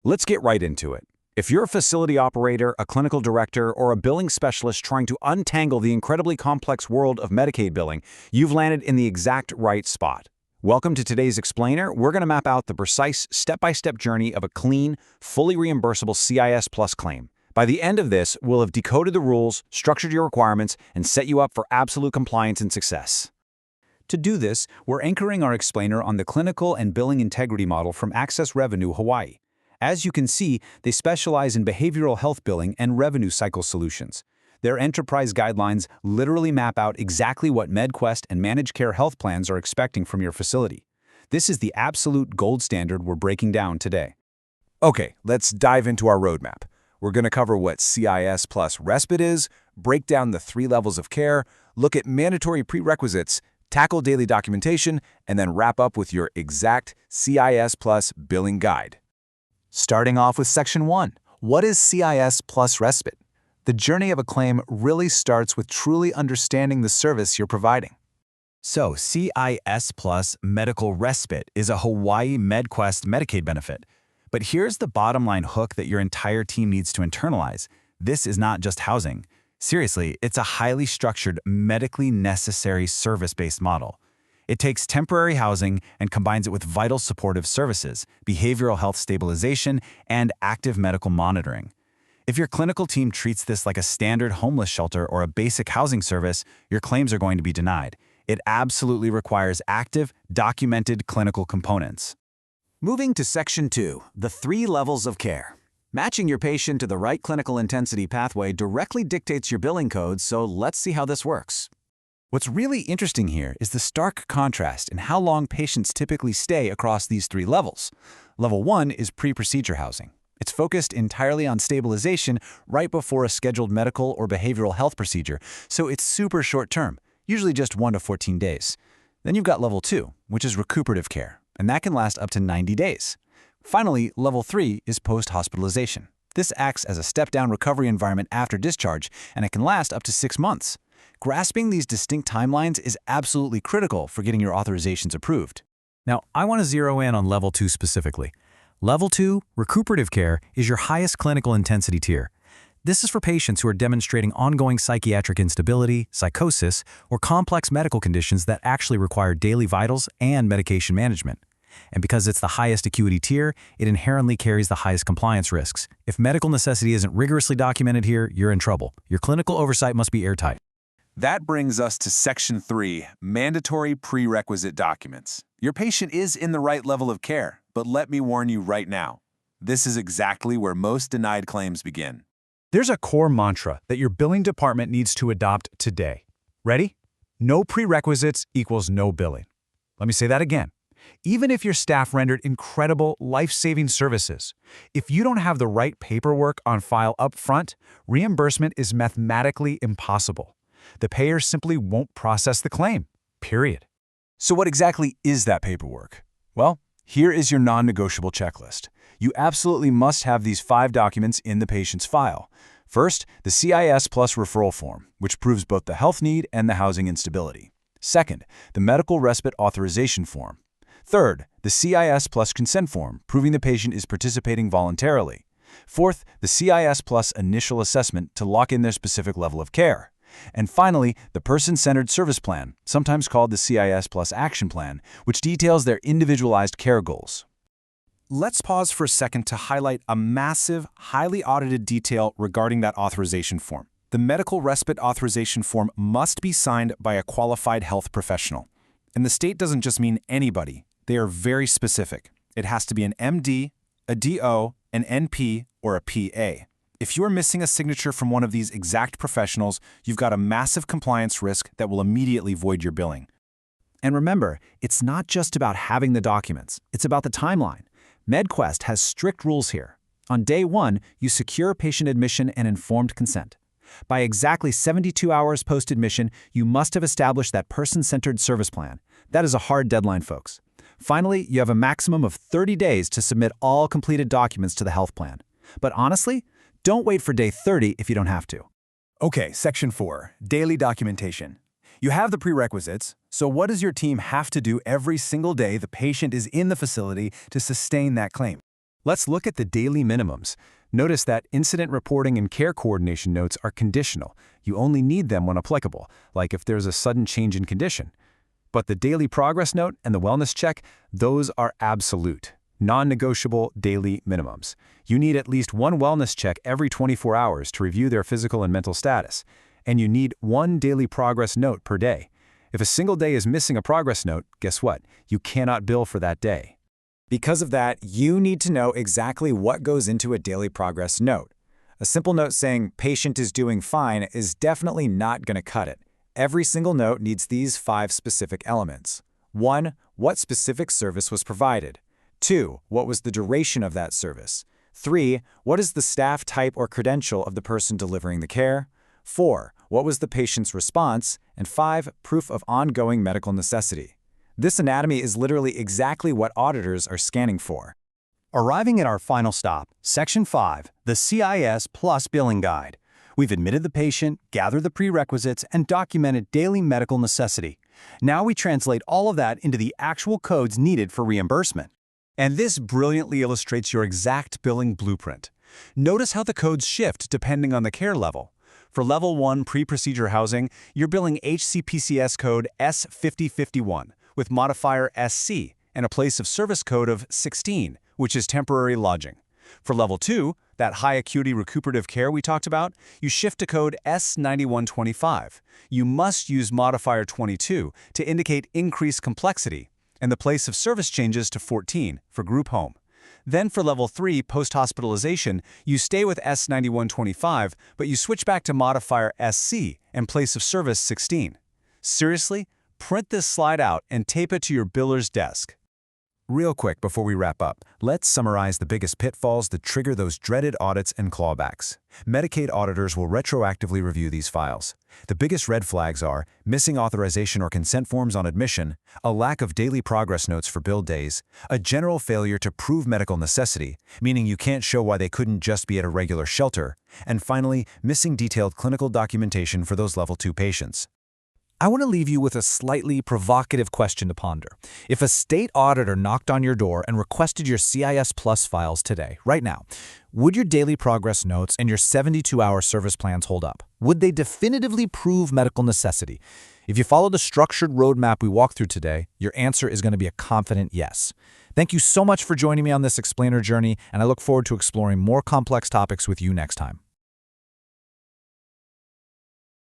Let's get right into it. If you're a facility operator, a clinical director, or a billing specialist trying to untangle the incredibly complex world of Medicaid billing, you've landed in the exact right spot. Welcome to today's explainer. We're going to map out the precise step-by-step journey of a clean, fully reimbursable CIS Plus claim. By the end of this, we'll have decoded the rules, structured your requirements, and set you up for absolute compliance and success. To do this, we're anchoring our explainer on the clinical and billing integrity model from Access Revenue Hawaii. As you can see, they specialize in behavioral health billing and revenue cycle solutions. Their enterprise guidelines literally map out exactly what MedQuest and managed care health plans are expecting from your facility. This is the absolute gold standard we're breaking down today. Okay, let's dive into our roadmap. We're going to cover what CIS plus Respite is, break down the 3 levels of care, look at mandatory prerequisites, tackle daily documentation, and then wrap up with your exact CIS plus billing guide. Starting off with Section 1, what is CIS plus Respite? The journey of a claim really starts with truly understanding the service you're providing. So, CIS Plus Medical Respite is a Hawaii MedQuest Medicaid benefit. But here's the bottom line hook that your entire team needs to internalize. This is not just housing. Seriously, it's a highly structured, medically necessary service-based model. It takes temporary housing and combines it with vital supportive services, behavioral health stabilization, and active medical monitoring. If your clinical team treats this like a standard homeless shelter or a basic housing service, your claims are going to be denied. It absolutely requires active, documented clinical components. Moving to Section 2, the 3 levels of care. Matching your patient to the right clinical intensity pathway directly dictates your billing codes, so let's see how this works. What's really interesting here is the stark contrast in how long patients typically stay across these 3 levels. Level 1 is pre-procedure housing. It's focused entirely on stabilization right before a scheduled medical or behavioral health procedure, so it's super short-term, usually just 1 to 14 days. Then you've got Level 2, which is recuperative care, and that can last up to 90 days. Finally, Level 3 is post-hospitalization. This acts as a step-down recovery environment after discharge, and it can last up to 6 months. Grasping these distinct timelines is absolutely critical for getting your authorizations approved. Now, I want to zero in on Level 2 specifically. Level 2, recuperative care, is your highest clinical intensity tier. This is for patients who are demonstrating ongoing psychiatric instability, psychosis, or complex medical conditions that actually require daily vitals and medication management. And because it's the highest acuity tier, it inherently carries the highest compliance risks. If medical necessity isn't rigorously documented here, you're in trouble. Your clinical oversight must be airtight. That brings us to Section 3, mandatory prerequisite documents. Your patient is in the right level of care, but let me warn you right now, this is exactly where most denied claims begin. There's a core mantra that your billing department needs to adopt today. Ready? No prerequisites equals no billing. Let me say that again. Even if your staff rendered incredible, life-saving services, if you don't have the right paperwork on file up front, reimbursement is mathematically impossible. The payer simply won't process the claim, period. So what exactly is that paperwork? Well, here is your non-negotiable checklist. You absolutely must have these 5 documents in the patient's file. First, the CIS Plus referral form, which proves both the health need and the housing instability. Second, the medical respite authorization form. Third, the CIS Plus consent form, proving the patient is participating voluntarily. Fourth, the CIS Plus initial assessment to lock in their specific level of care. And finally, the Person-Centered Service Plan, sometimes called the CIS Plus Action Plan, which details their individualized care goals. Let's pause for a second to highlight a massive, highly audited detail regarding that authorization form. The Medical Respite Authorization Form must be signed by a qualified health professional. And the state doesn't just mean anybody. They are very specific. It has to be an MD, a DO, an NP, or a PA. If you're missing a signature from one of these exact professionals, you've got a massive compliance risk that will immediately void your billing. And remember, it's not just about having the documents, it's about the timeline. MedQuest has strict rules here. On day 1, you secure patient admission and informed consent. By exactly 72 hours post-admission, you must have established that person-centered service plan. That is a hard deadline, folks. Finally, you have a maximum of 30 days to submit all completed documents to the health plan. But honestly, don't wait for day 30 if you don't have to. Okay, Section 4, daily documentation. You have the prerequisites, so what does your team have to do every single day the patient is in the facility to sustain that claim? Let's look at the daily minimums. Notice that incident reporting and care coordination notes are conditional. You only need them when applicable, like if there's a sudden change in condition. But the daily progress note and the wellness check, those are absolute, non-negotiable daily minimums. You need at least one wellness check every 24 hours to review their physical and mental status. And you need one daily progress note per day. If a single day is missing a progress note, guess what? You cannot bill for that day. Because of that, you need to know exactly what goes into a daily progress note. A simple note saying patient is doing fine is definitely not going to cut it. Every single note needs these 5 specific elements. 1. What specific service was provided? 2. What was the duration of that service? 3. What is the staff type or credential of the person delivering the care? 4. What was the patient's response? And 5. Proof of ongoing medical necessity. This anatomy is literally exactly what auditors are scanning for. Arriving at our final stop, Section 5, the CIS Plus Billing Guide. We've admitted the patient, gathered the prerequisites, and documented daily medical necessity. Now we translate all of that into the actual codes needed for reimbursement. And this brilliantly illustrates your exact billing blueprint. Notice how the codes shift depending on the care level. For Level 1 pre-procedure housing, you're billing HCPCS code S5051 with modifier SC and a place of service code of 16, which is temporary lodging. For Level 2, that high-acuity recuperative care we talked about, you shift to code S9125. You must use modifier 22 to indicate increased complexity, and the place of service changes to 14 for group home. Then for Level 3 post-hospitalization, you stay with S9125, but you switch back to modifier SC and place of service 16. Seriously? Print this slide out and tape it to your biller's desk. Real quick before we wrap up, let's summarize the biggest pitfalls that trigger those dreaded audits and clawbacks. Medicaid auditors will retroactively review these files. The biggest red flags are missing authorization or consent forms on admission, a lack of daily progress notes for billed days, a general failure to prove medical necessity, meaning you can't show why they couldn't just be at a regular shelter, and finally, missing detailed clinical documentation for those Level 2 patients. I want to leave you with a slightly provocative question to ponder. If a state auditor knocked on your door and requested your CIS Plus files today, right now, would your daily progress notes and your 72-hour service plans hold up? Would they definitively prove medical necessity? If you follow the structured roadmap we walked through today, your answer is going to be a confident yes. Thank you so much for joining me on this explainer journey, and I look forward to exploring more complex topics with you next time.